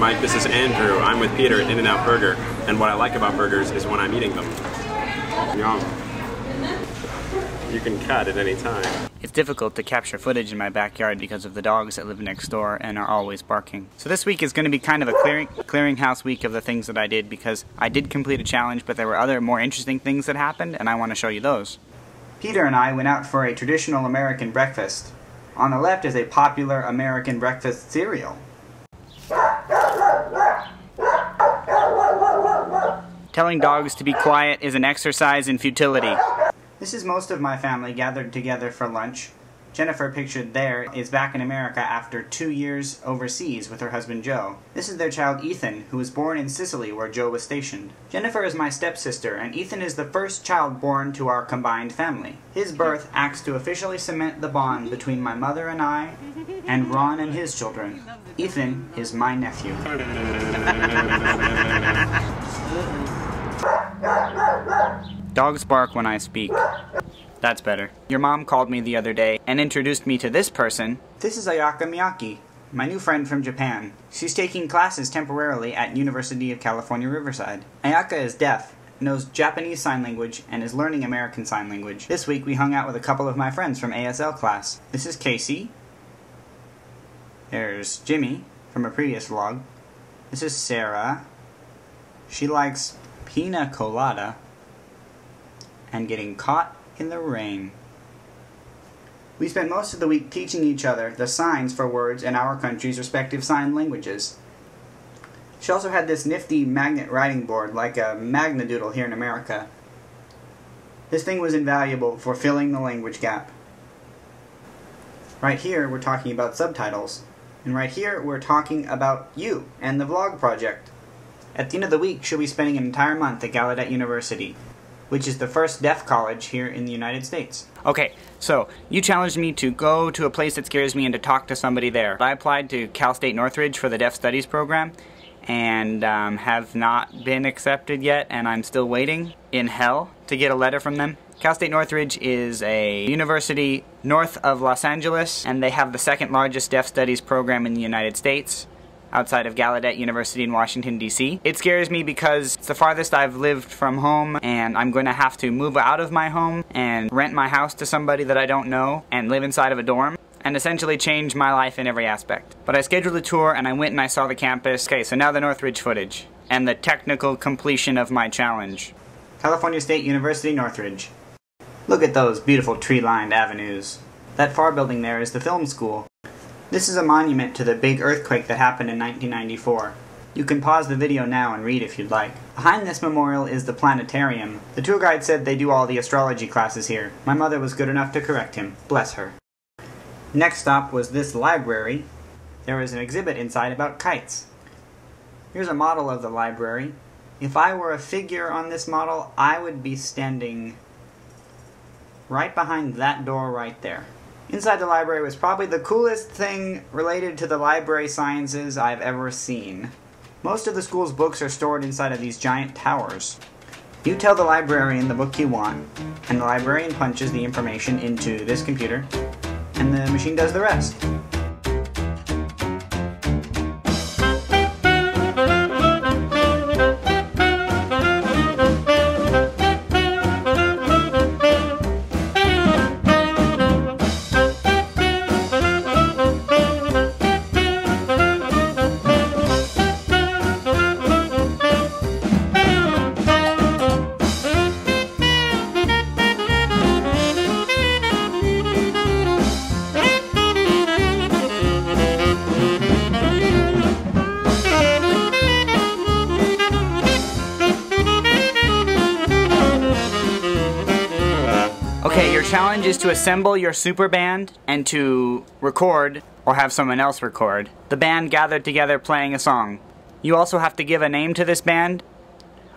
Mike, this is Andrew. I'm with Peter at In-N-Out Burger, and what I like about burgers is when I'm eating them. Yum. You can cut at any time. It's difficult to capture footage in my backyard because of the dogs that live next door and are always barking. So this week is going to be kind of a clearinghouse week of the things that I did, because I did complete a challenge, but there were other more interesting things that happened, and I want to show you those. Peter and I went out for a traditional American breakfast. On the left is a popular American breakfast cereal. Telling dogs to be quiet is an exercise in futility. This is most of my family gathered together for lunch. Jennifer, pictured there, is back in America after 2 years overseas with her husband Joe. This is their child Ethan, who was born in Sicily where Joe was stationed. Jennifer is my stepsister, and Ethan is the first child born to our combined family. His birth acts to officially cement the bond between my mother and I, and Ron and his children. Ethan is my nephew. Dogs bark when I speak. That's better. Your mom called me the other day and introduced me to this person. This is Ayaka Miyake, my new friend from Japan. She's taking classes temporarily at University of California, Riverside. Ayaka is deaf, knows Japanese Sign Language, and is learning American Sign Language. This week we hung out with a couple of my friends from ASL class. This is Casey. There's Jimmy from a previous vlog. This is Sarah. She likes pina colada and getting caught in the rain. We spent most of the week teaching each other the signs for words in our country's respective sign languages. She also had this nifty magnet writing board, like a Magnadoodle here in America. This thing was invaluable for filling the language gap. Right here we're talking about subtitles, and right here we're talking about you and the vlog project. At the end of the week she'll be spending an entire month at Gallaudet University, which is the first deaf college here in the United States. Okay, so you challenged me to go to a place that scares me and to talk to somebody there. I applied to Cal State Northridge for the Deaf Studies program and have not been accepted yet, and I'm still waiting in hell to get a letter from them. Cal State Northridge is a university north of Los Angeles, and they have the second largest deaf studies program in the United States, outside of Gallaudet University in Washington, D.C. It scares me because it's the farthest I've lived from home, and I'm going to have to move out of my home and rent my house to somebody that I don't know and live inside of a dorm and essentially change my life in every aspect. But I scheduled a tour and I went and I saw the campus. Okay, so now the Northridge footage and the technical completion of my challenge. California State University, Northridge. Look at those beautiful tree-lined avenues. That far building there is the film school. This is a monument to the big earthquake that happened in 1994. You can pause the video now and read if you'd like. Behind this memorial is the planetarium. The tour guide said they do all the astrology classes here. My mother was good enough to correct him. Bless her. Next stop was this library. There was an exhibit inside about kites. Here's a model of the library. If I were a figure on this model, I would be standing right behind that door right there. Inside the library was probably the coolest thing related to the library sciences I've ever seen. Most of the school's books are stored inside of these giant towers. You tell the librarian the book you want, and the librarian punches the information into this computer, and the machine does the rest. Okay, your challenge is to assemble your super band and to record, or have someone else record, the band gathered together playing a song. You also have to give a name to this band.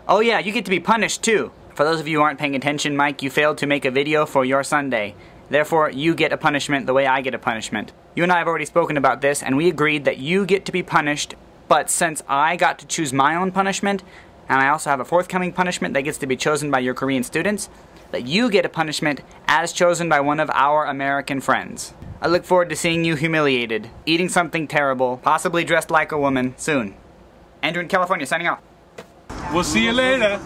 Oh yeah, you get to be punished too. For those of you who aren't paying attention, Mike, you failed to make a video for your Sunday. Therefore, you get a punishment the way I get a punishment. You and I have already spoken about this, and we agreed that you get to be punished, but since I got to choose my own punishment, and I also have a forthcoming punishment that gets to be chosen by your Korean students, that you get a punishment as chosen by one of our American friends. I look forward to seeing you humiliated, eating something terrible, possibly dressed like a woman, soon. Andrew in California signing off. We'll see you later.